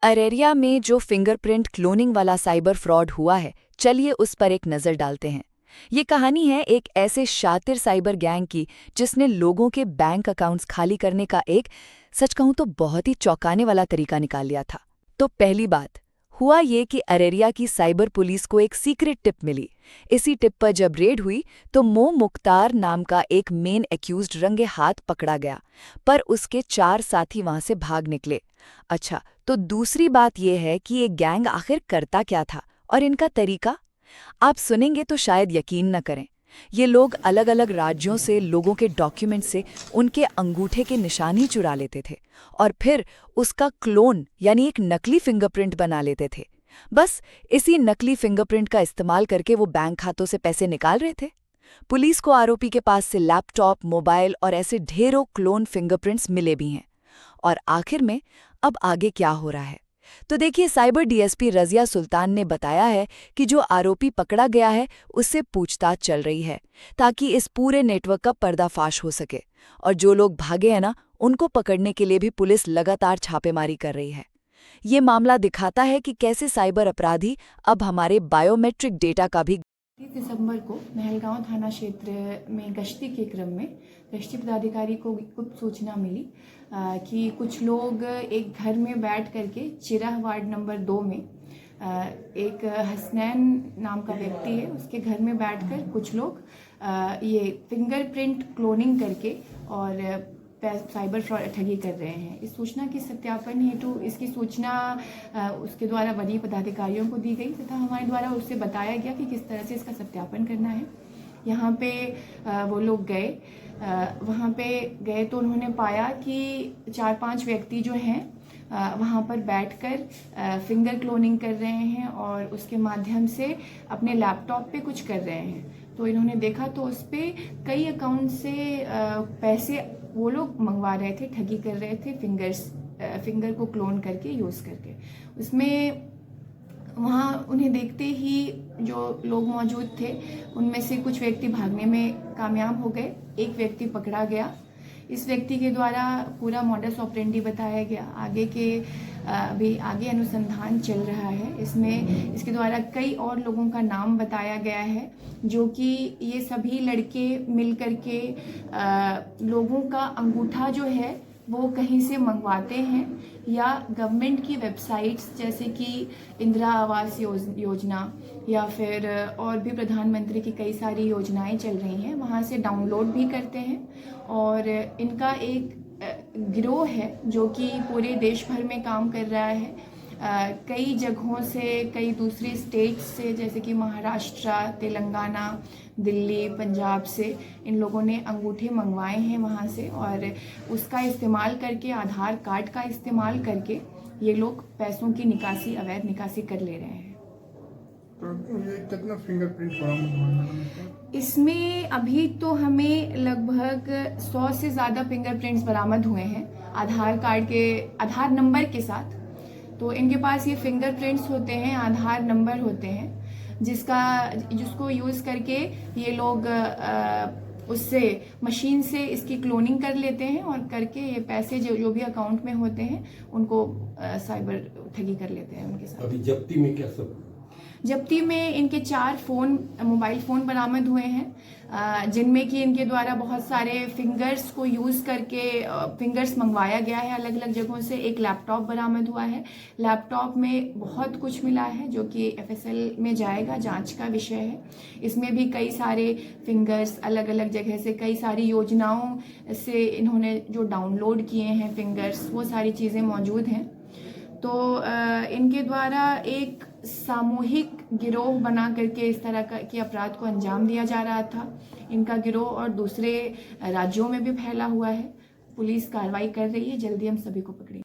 अरेरिया में जो fingerprint cloning वाला साइबर फ्रॉड हुआ है, चलिए उस पर एक नज़र डालते हैं। ये कहानी है एक ऐसे शातिर साइबर गैंग की जिसने लोगों के बैंक अकाउंट्स खाली करने का एक, सच कहूं तो बहुत ही चौंकाने वाला तरीका निकाल लिया था। तो पहली बात हुआ ये कि अरेरिया की साइबर पुलिस को एक सीक्रेट टिप मिली। इसी टिप पर जब रेड हुई तो मो मुख्तार नाम का एक मेन एक्यूज्ड रंगे हाथ पकड़ा गया, पर उसके 4 साथी वहां से भाग निकले। अच्छा, तो दूसरी बात यह है कि ये गैंग आखिर करता क्या था और इनका तरीका आप सुनेंगे तो शायद यकीन न करें। ये लोग अलग अलग राज्यों से लोगों के डॉक्यूमेंट से उनके अंगूठे के निशान ही चुरा लेते थे और फिर उसका क्लोन यानी एक नकली फिंगरप्रिंट बना लेते थे। बस इसी नकली फिंगरप्रिंट का इस्तेमाल करके वो बैंक खातों से पैसे निकाल रहे थे। पुलिस को आरोपी के पास से लैपटॉप, मोबाइल और ऐसे ढेरों क्लोन फिंगरप्रिंट्स मिले भी हैं। और आखिर में अब आगे क्या हो रहा है, तो देखिए, साइबर डीएसपी रज़िया सुल्तान ने बताया है कि जो आरोपी पकड़ा गया है उससे पूछताछ चल रही है ताकि इस पूरे नेटवर्क का पर्दाफाश हो सके। और जो लोग भागे हैं ना, उनको पकड़ने के लिए भी पुलिस लगातार छापेमारी कर रही है। ये मामला दिखाता है कि कैसे साइबर अपराधी अब हमारे बायोमेट्रिक डेटा का भी 30 दिसंबर को महलगांव थाना क्षेत्र में गश्ती के क्रम में गश्ती पदाधिकारी को गुप्त सूचना मिली कि कुछ लोग एक घर में बैठ करके चिराह वार्ड नंबर 2 में एक हसनैन नाम का व्यक्ति है, उसके घर में बैठकर कुछ लोग ये फिंगरप्रिंट क्लोनिंग करके और साइबर फ्रॉड ठगी कर रहे हैं। इस सूचना की सत्यापन हेतु इसकी सूचना उसके द्वारा वरीय पदाधिकारियों को दी गई तथा हमारे द्वारा उससे बताया गया कि किस तरह से इसका सत्यापन करना है। यहाँ पे वो लोग गए, वहाँ पे गए तो उन्होंने पाया कि 4-5 व्यक्ति जो हैं वहाँ पर बैठकर फिंगर क्लोनिंग कर रहे हैं और उसके माध्यम से अपने लैपटॉप पे कुछ कर रहे हैं। तो इन्होंने देखा तो उस पर कई अकाउंट से पैसे वो लोग मंगवा रहे थे, ठगी कर रहे थे फिंगर को क्लोन करके यूज़ करके। उसमें वहाँ उन्हें देखते ही जो लोग मौजूद थे उनमें से कुछ व्यक्ति भागने में कामयाब हो गए, एक व्यक्ति पकड़ा गया। इस व्यक्ति के द्वारा पूरा मॉडस ऑपरेंडी बताया गया। अभी आगे अनुसंधान चल रहा है। इसमें इसके द्वारा कई और लोगों का नाम बताया गया है, जो कि ये सभी लड़के मिल करके लोगों का अंगूठा जो है वो कहीं से मंगवाते हैं या गवर्नमेंट की वेबसाइट्स जैसे कि इंदिरा आवास योजना या फिर और भी प्रधानमंत्री की कई सारी योजनाएं चल रही हैं, वहाँ से डाउनलोड भी करते हैं। और इनका एक गिरोह है जो कि पूरे देश भर में काम कर रहा है। कई जगहों से, कई दूसरी स्टेट्स से जैसे कि महाराष्ट्र, तेलंगाना, दिल्ली, पंजाब से इन लोगों ने अंगूठे मंगवाए हैं वहाँ से और उसका इस्तेमाल करके, आधार कार्ड का इस्तेमाल करके ये लोग पैसों की निकासी, अवैध निकासी कर ले रहे हैं। तो ये कितना फिंगरप्रिंट बरामद हुआ? इसमें अभी तो हमें लगभग 100 से ज़्यादा फिंगरप्रिंट्स बरामद हुए हैं आधार कार्ड के, आधार नंबर के साथ। तो इनके पास ये फिंगरप्रिंट्स होते हैं, आधार नंबर होते हैं जिसको यूज़ करके ये लोग उससे मशीन से इसकी क्लोनिंग कर लेते हैं और करके ये पैसे जो भी अकाउंट में होते हैं उनको साइबर ठगी कर लेते हैं उनके साथ। अभी जब्ती में क्या सब? जब्ती में इनके 4 मोबाइल फ़ोन बरामद हुए हैं, जिनमें कि इनके द्वारा बहुत सारे फिंगर्स को यूज़ करके फिंगर्स मंगवाया गया है अलग अलग जगहों से। एक लैपटॉप बरामद हुआ है, लैपटॉप में बहुत कुछ मिला है जो कि FSL में जाएगा, जांच का विषय है। इसमें भी कई सारे फिंगर्स अलग अलग जगह से, कई सारी योजनाओं से इन्होंने जो डाउनलोड किए हैं फिंगर्स, वो सारी चीज़ें मौजूद हैं। तो इनके द्वारा एक सामूहिक गिरोह बना करके इस तरह के अपराध को अंजाम दिया जा रहा था। इनका गिरोह और दूसरे राज्यों में भी फैला हुआ है। पुलिस कार्रवाई कर रही है, जल्दी हम सभी को पकड़ेंगे।